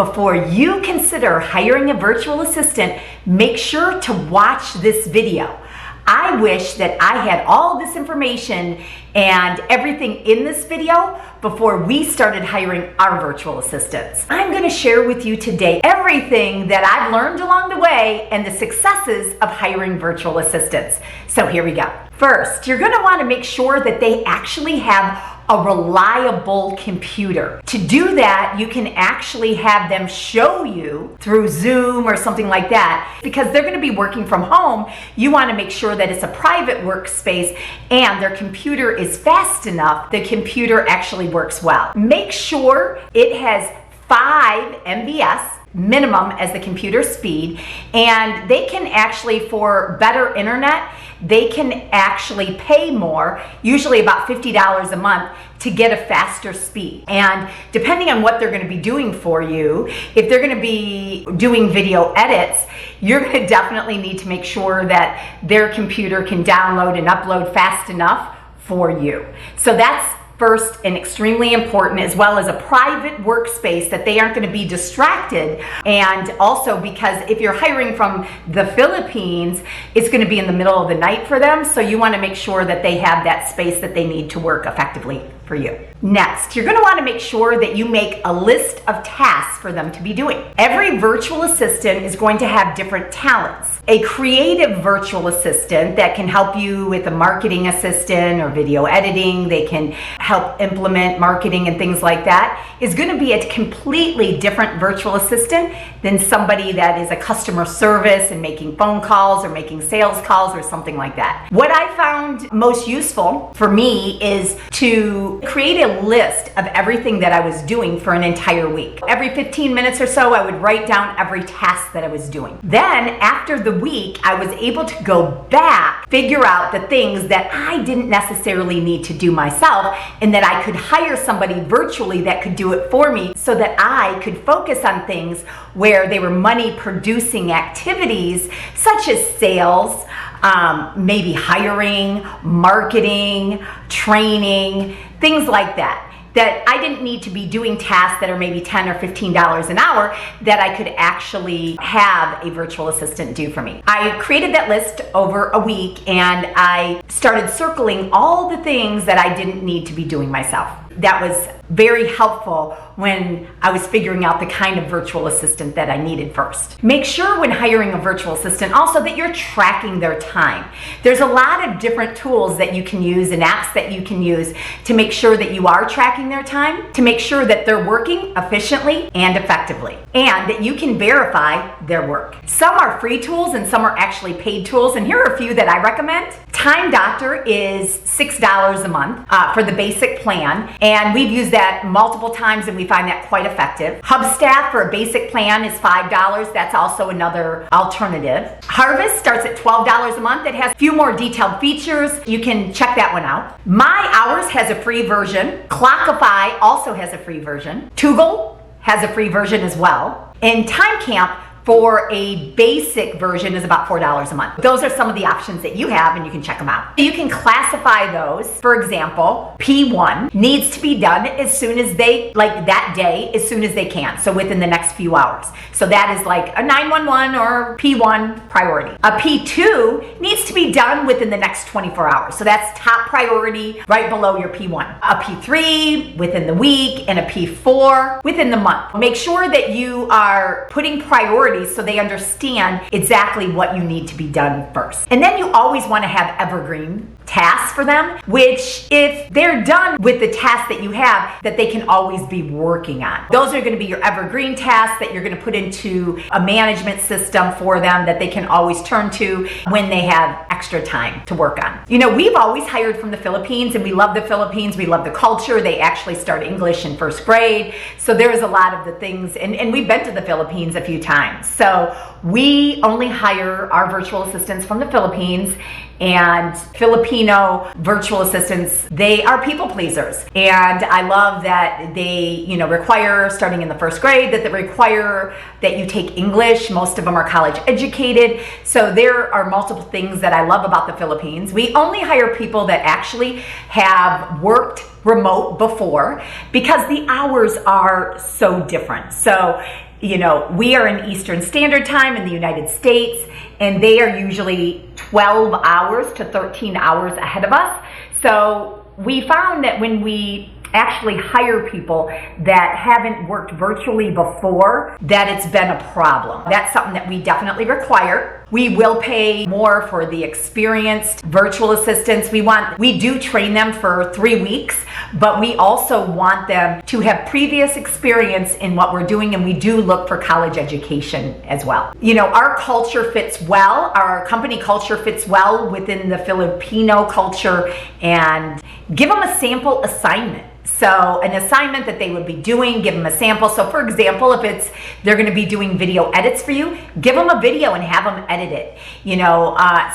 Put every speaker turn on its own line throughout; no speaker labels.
Before you consider hiring a virtual assistant, make sure to watch this video. I wish that I had all this information and everything in this video before we started hiring our virtual assistants. I'm going to share with you today everything that I've learned along the way and the successes of hiring virtual assistants. So here we go. First, you're going to want to make sure that they actually have a reliable computer. To do that, you can actually have them show you through Zoom or something like that. Because they're going to be working from home, you want to make sure that it's a private workspace and their computer is fast enough, the computer actually works well. Make sure it has 5 MBS minimum as the computer speed, and they can actually, for better internet, they can actually pay more, usually about $50 a month, to get a faster speed. And depending on what they're going to be doing for you, if they're going to be doing video edits, you're going to definitely need to make sure that their computer can download and upload fast enough for you. So that's first and extremely important, as well as a private workspace that they aren't going to be distracted. And also because if you're hiring from the Philippines, it's going to be in the middle of the night for them. So you want to make sure that they have that space that they need to work effectively for you. Next, you're going to want to make sure that you make a list of tasks for them to be doing. Every virtual assistant is going to have different talents. A creative virtual assistant that can help you with a marketing assistant or video editing, they can help implement marketing and things like that, is going to be a completely different virtual assistant than somebody that is a customer service and making phone calls or making sales calls or something like that. What I found most useful for me is to create a list of everything that I was doing for an entire week. Every 15 minutes or so, I would write down every task that I was doing. Then after the week, I was able to go back, figure out the things that I didn't necessarily need to do myself, and that I could hire somebody virtually that could do it for me, so that I could focus on things where they were money producing activities, such as sales, maybe hiring, marketing, training, things like that. That I didn't need to be doing tasks that are maybe $10 or $15 an hour, that I could actually have a virtual assistant do for me. I created that list over a week, and I started circling all the things that I didn't need to be doing myself. That was very helpful when I was figuring out the kind of virtual assistant that I needed first. Make sure when hiring a virtual assistant also that you're tracking their time. There's a lot of different tools that you can use and apps that you can use to make sure that you are tracking their time, to make sure that they're working efficiently and effectively, and that you can verify their work. Some are free tools and some are actually paid tools, and here are a few that I recommend. Time Doctor is $6 a month for the basic plan, and we've used that multiple times and we find that quite effective. Hubstaff for a basic plan is $5. That's also another alternative. Harvest starts at $12 a month. It has a few more detailed features. You can check that one out. My Hours has a free version. Clockify also has a free version. Toogle has a free version as well. And TimeCamp for a basic version is about $4 a month. Those are some of the options that you have, and you can check them out. You can classify those. For example, P1 needs to be done as soon as they, like that day, as soon as they can. So within the next few hours. So that is like a 911 or P1 priority. A P2 needs to be done within the next 24 hours. So that's top priority right below your P1. A P3 within the week, and a P4 within the month. Make sure that you are putting priorities so they understand exactly what you need to be done first. And then you always want to have evergreen tasks for them, which if they're done with the tasks that you have, that they can always be working on. Those are going to be your evergreen tasks that you're going to put into a management system for them that they can always turn to when they have extra time to work on. You know, we've always hired from the Philippines, and we love the Philippines. We love the culture. They actually start English in first grade. So there's a lot of the things, and we've been to the Philippines a few times. So we only hire our virtual assistants from the Philippines, and Filipino virtual assistants, they are people pleasers. And I love that they, require, starting in the first grade, that they require that you take English. Most of them are college educated. So there are multiple things that I love about the Philippines. We only hire people that actually have worked remote before, because the hours are so different. So we are in Eastern Standard Time in the United States, and they are usually 12 hours to 13 hours ahead of us. So we found that when we actually hire people that haven't worked virtually before, that it's been a problem. That's something that we definitely require. We will pay more for the experienced virtual assistants. We do train them for 3 weeks, but we also want them to have previous experience in what we're doing, and we do look for college education as well. Our culture fits well, our company culture fits well within the Filipino culture, and give them a sample assignment. So an assignment that they would be doing, give them a sample. So for example, if they're going to be doing video edits for you, give them a video and have them edit it.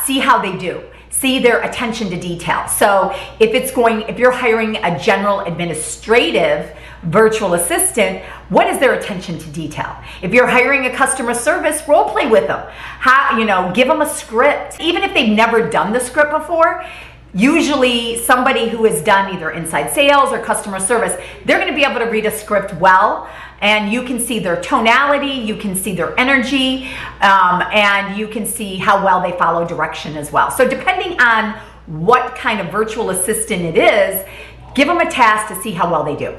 See how they do. See their attention to detail. So if you're hiring a general administrative virtual assistant, what is their attention to detail? If you're hiring a customer service, role play with them. Give them a script. Even if they've never done the script before, usually somebody who has done either inside sales or customer service, they're going to be able to read a script well, and you can see their tonality, you can see their energy, and you can see how well they follow direction as well. So depending on what kind of virtual assistant it is, give them a task to see how well they do.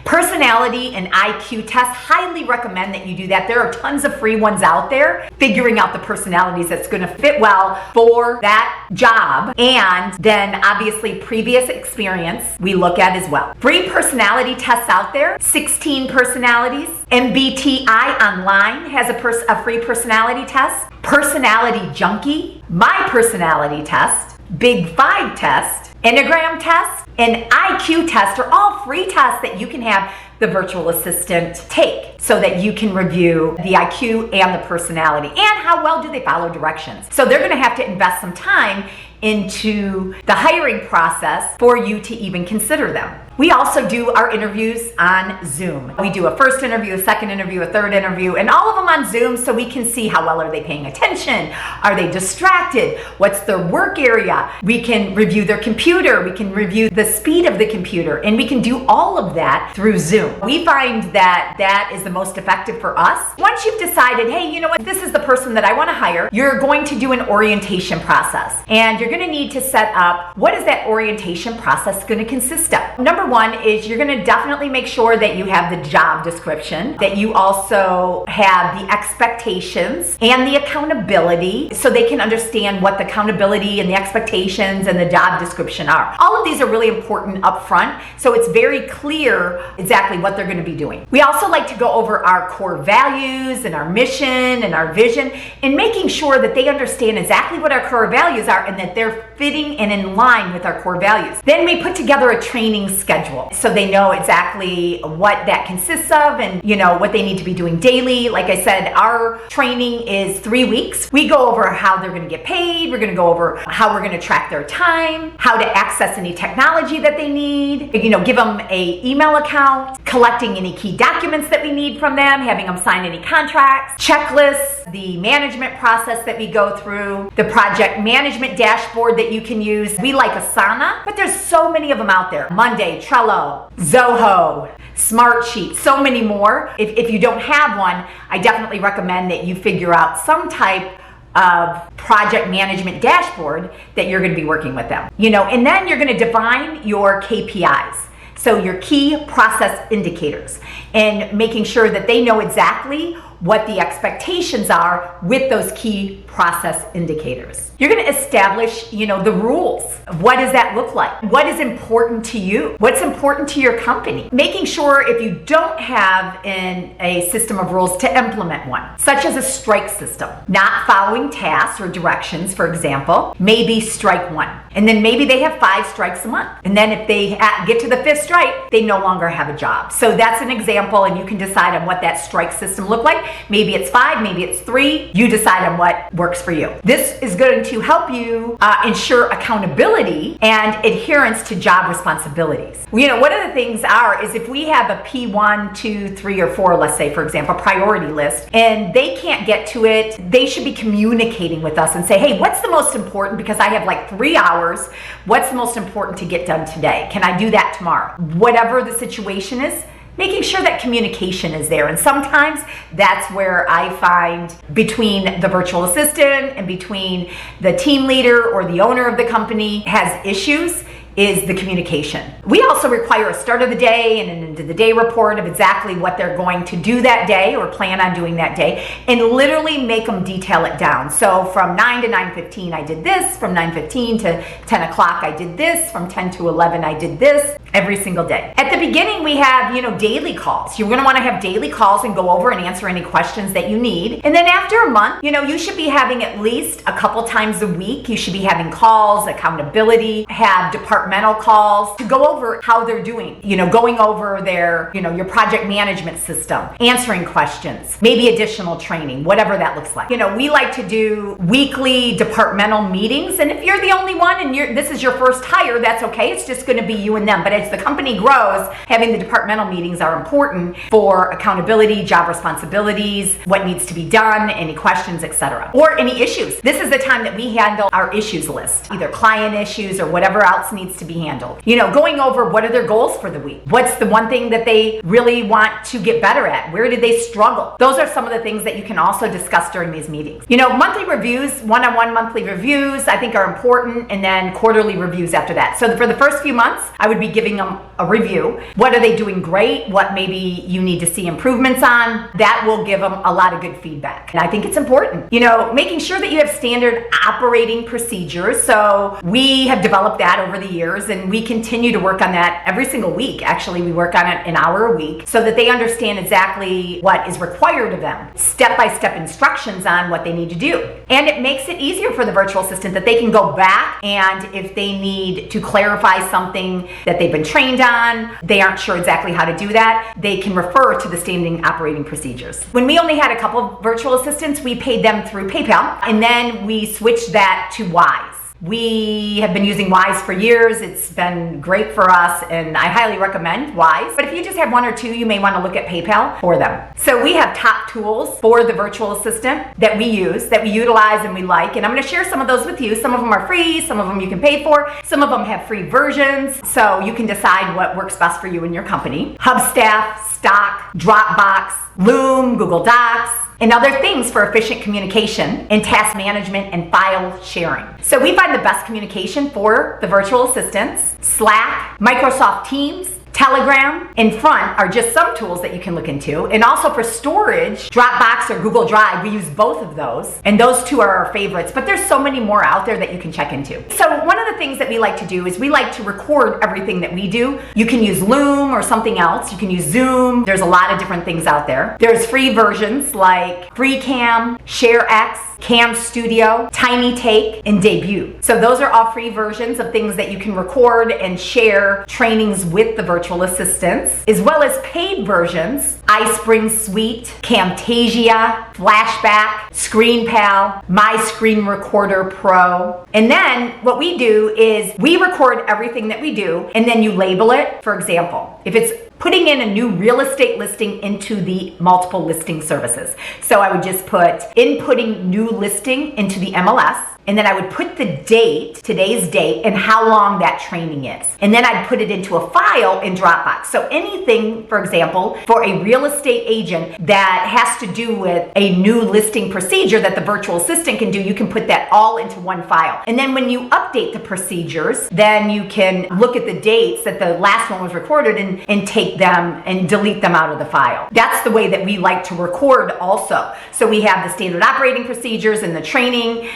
Personality and IQ tests, highly recommend that you do that. There are tons of free ones out there, figuring out the personalities that's going to fit well for that job. And then obviously previous experience we look at as well. Free personality tests out there, 16 personalities. MBTI Online has a free personality test. Personality Junkie, My Personality Test, Big Five Test, Enneagram Test, and IQ Test are all free tests that you can have the virtual assistant take so that you can review the IQ and the personality and how well do they follow directions. So they're going to have to invest some time into the hiring process for you to even consider them. We also do our interviews on Zoom. We do a first interview, a second interview, a third interview, and all of them on Zoom so we can see how well are they paying attention, are they distracted, what's their work area. We can review their computer, we can review the speed of the computer, and we can do all of that through Zoom. We find that that is the most effective for us. Once you've decided, hey, you know what, this is the person that I want to hire, you're going to do an orientation process, and you're going to need to set up what is that orientation process going to consist of. Number one is you're going to definitely make sure that you have the job description, that you also have the expectations and the accountability so they can understand what the accountability and the expectations and the job description are. All of these are really important up front, so it's very clear exactly what they're going to be doing. We also like to go over our core values and our mission and our vision and making sure that they understand exactly what our core values are and that they're fitting and in line with our core values. Then we put together a training schedule so they know exactly what that consists of and what they need to be doing daily. Like I said, our training is 3 weeks. We go over how they're going to get paid. We're going to go over how we're going to track their time, how to access any technology that they need, give them a email account, collecting any key documents that we need from them, having them sign any contracts, checklists, the management process that we go through, the project management dashboard that you can use. We like Asana, but there's so many of them out there. Monday, Trello, Zoho, Smartsheet, so many more. If you don't have one, I definitely recommend that you figure out some type of project management dashboard that you're going to be working with them. And then you're going to define your KPIs. So your key process indicators, and making sure that they know exactly what the expectations are with those key process indicators. You're going to establish, the rules. What does that look like? What is important to you? What's important to your company? Making sure if you don't have a system of rules to implement one, such as a strike system. Not following tasks or directions, for example, maybe strike one. And then maybe they have 5 strikes a month. And then if they get to the 5th strike, they no longer have a job. So that's an example, and you can decide on what that strike system look like. Maybe it's 5, maybe it's 3. You decide on what works for you. This is going to help you ensure accountability and adherence to job responsibilities. One of the things is if we have a P1, 2, 3, or 4, let's say, for example, priority list, and they can't get to it, they should be communicating with us and say, hey, what's the most important? Because I have like 3 hours. What's the most important to get done today? Can I do that tomorrow? Whatever the situation is, making sure that communication is there. And sometimes that's where I find between the virtual assistant and between the team leader or the owner of the company has issues, is the communication. We also require a start of the day and an end of the day report of exactly what they're going to do that day or plan on doing that day, and literally make them detail it down. So from 9 to 9:15 I did this, from 9:15 to 10 o'clock I did this, from 10 to 11 I did this, every single day. At the beginning we have, daily calls. You're gonna wanna have daily calls and go over and answer any questions that you need. And then after a month, you should be having at least a couple times a week, you should be having calls, accountability, have departmental calls to go over how they're doing, going over their, your project management system, answering questions, maybe additional training, whatever that looks like. We like to do weekly departmental meetings, and if you're the only one and this is your first hire, that's okay. It's just gonna be you and them. But as the company grows, having the departmental meetings are important for accountability, job responsibilities, what needs to be done, any questions, etc. Or any issues. This is the time that we handle our issues list, either client issues or whatever else needs to be handled. Going over what are their goals for the week. What's the one thing that they really want to get better at? Where did they struggle? Those are some of the things that you can also discuss during these meetings. Monthly reviews, one-on-one monthly reviews, I think are important, and then quarterly reviews after that. So for the first few months, I would be giving them a review. What are they doing great? What maybe you need to see improvements on? That will give them a lot of good feedback. And I think it's important. Making sure that you have standard operating procedures. So we have developed that over the years, and we continue to work on that every single week. Actually, we work on it an hour a week so that they understand exactly what is required of them. Step-by-step instructions on what they need to do. And it makes it easier for the virtual assistant that they can go back, and if they need to clarify something that they've been trained on, they aren't sure exactly how to do that, they can refer to the standing operating procedures. When we only had a couple of virtual assistants, we paid them through PayPal, and then we switched that to Wise. We have been using Wise for years. It's been great for us, and I highly recommend Wise. But if you just have one or two, you may want to look at PayPal for them. So we have top tools for the virtual assistant that we use, that we utilize and we like, and I'm going to share some of those with you. Some of them are free, some of them you can pay for, some of them have free versions, so you can decide what works best for you and your company. Hubstaff, Stock, Dropbox, Loom, Google Docs, and other things for efficient communication and task management and file sharing. So we find the best communication for the virtual assistants. Slack, Microsoft Teams, Telegram, and Front are just some tools that you can look into. And also for storage, Dropbox or Google Drive, we use both of those. And those two are our favorites, but there's so many more out there that you can check into. So one of the things that we like to do is we like to record everything that we do. You can use Loom or something else. You can use Zoom. There's a lot of different things out there. There's free versions like FreeCam, ShareX, Cam Studio, Tiny Take, and Debut. So those are all free versions of things that you can record and share trainings with the virtual assistants, as well as paid versions, iSpring Suite, Camtasia, Flashback, ScreenPal, My Screen Recorder Pro. And then what we do is we record everything that we do, and then you label it. For example, if it's putting in a new real estate listing into the multiple listing services. So I would just put inputting new listing into the MLS, and then I would put the date, today's date, and how long that training is. And then I'd put it into a file in Dropbox. So anything, for example, for a real estate agent that has to do with a new listing procedure that the virtual assistant can do, you can put that all into one file. And then when you update the procedures, then you can look at the dates that the last one was recorded and take them and delete them out of the file. That's the way that we like to record also. So we have the standard operating procedures and the training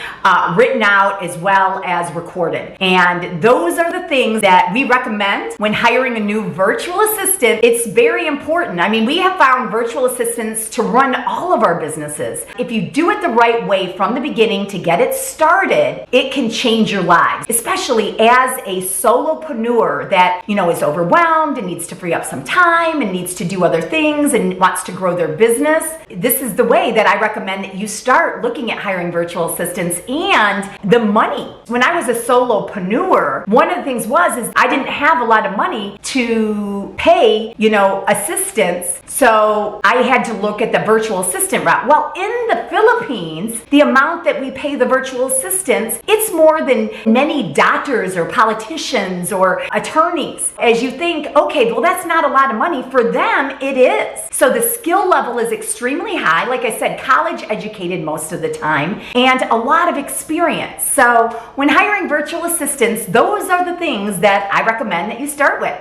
written out as well as recorded. And those are the things that we recommend when hiring a new virtual assistant. It's very important. I mean, we have found virtual assistants to run all of our businesses. If you do it the right way from the beginning to get it started, it can change your lives, especially as a solopreneur that, is overwhelmed and needs to free up some time and needs to do other things and wants to grow their business. This is the way that I recommend that you start looking at hiring virtual assistants and and the money. When I was a solopreneur, one of the things is I didn't have a lot of money to pay, assistants. So I had to look at the virtual assistant route. Well, in the Philippines, the amount that we pay the virtual assistants, it's more than many doctors or politicians or attorneys. As you think, okay, well, that's not a lot of money. For them, it is. So the skill level is extremely high. Like I said, college educated most of the time and a lot of experience. So when hiring virtual assistants, those are the things that I recommend that you start with.